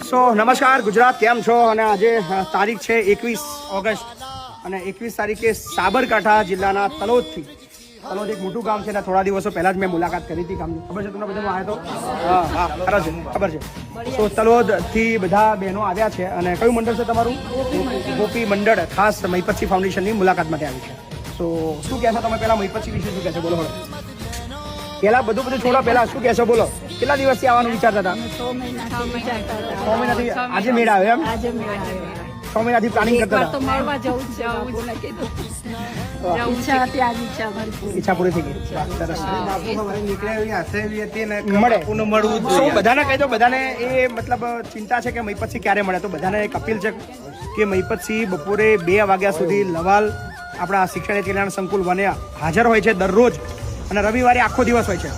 સો નમસ્કાર ગુજરાત, કેમ છો? અને આજે તારીખ છે 21 ઓગસ્ટ અને 21 તારીખે સાબરકાંઠા જિલ્લાના તલોદથી, તલોદ એક મોટું ગામ છે અને થોડા દિવસો પહેલા જ મેં મુલાકાત કરી હતી ગામની. ખબર છે તમને બધામાં આવ્યો તો? હા, ખબર છે. તો તલોદથી બધા બહેનો આવ્યા છે અને કયું મંડળ છે તમારું? ગોપી મંડળ ખાસ મહીપતસિંહ ફાઉન્ડેશનની મુલાકાત માટે આવી છે. તો શું કહેશો તમે પહેલા મહીપતસિંહ વિશે શું કહેશો? બોલો. પેલા બધું છોડો, પહેલા શું કહેશો? બોલો. કેટલા દિવસથી આવવાનું વિચારતા હતા? 6 મહિનાથી. આજે મેળ આવ્યો એમ? 6 મહિનાથી પ્લાનિંગ કરતા હતા. ઈચ્છા પૂરી થઈ ગઈ. મળે બધાને કહી દો, બધાને એ મતલબ ચિંતા છે કે મહીપતસિંહ ક્યારે મળે. તો બધાને એક અપીલ છે કે મહીપતસિંહ બપોરે 2 વાગ્યા સુધી લવાલ આપણા શિક્ષણ કલ્યાણ સંકુલ વને હાજર હોય છે દરરોજ, અને રવિવારે આખો દિવસ હોય છે.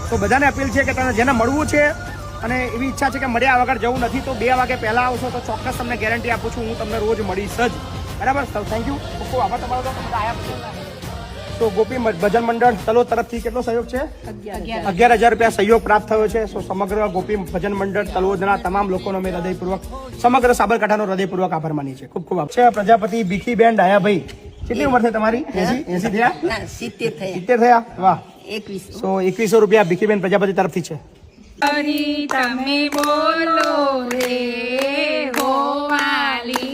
તો બધાને અપીલ છે કે તમે જેને મળવું છે અને એવી ઈચ્છા છે કે મળ્યા વગર જવું નથી, તો 2 વાગે પહેલા આવશો તો ચોક્કસ તમને ગેરંટી આપું છું, હું તમને રોજ મળીશ જ. બરાબર? Thank you. ખૂબ આભાર તમારો. તો ગોપી ભજન મંડળ તલોદ તરફથી કેટલો સહયોગ છે? 11,000 રૂપિયા સહયોગ પ્રાપ્ત થયો છે. સમગ્ર ગોપી ભજન મંડળ તલોદના તમામ લોકોનો મેં હૃદયપૂર્વક, સમગ્ર સાબરકાંઠાનો હૃદયપૂર્વક આભાર માની છે. ખૂબ આભાર છે. પ્રજાપતિ ભીખીબેન ડાયાભાઈ, કેટલી ઉંમર છે તમારી? 80 થયા? 70 થયા. વાહ. 2100 રૂપિયા ભીખીબેન પ્રજાપતિ તરફથી છે. તમે બોલો રે હો વાલી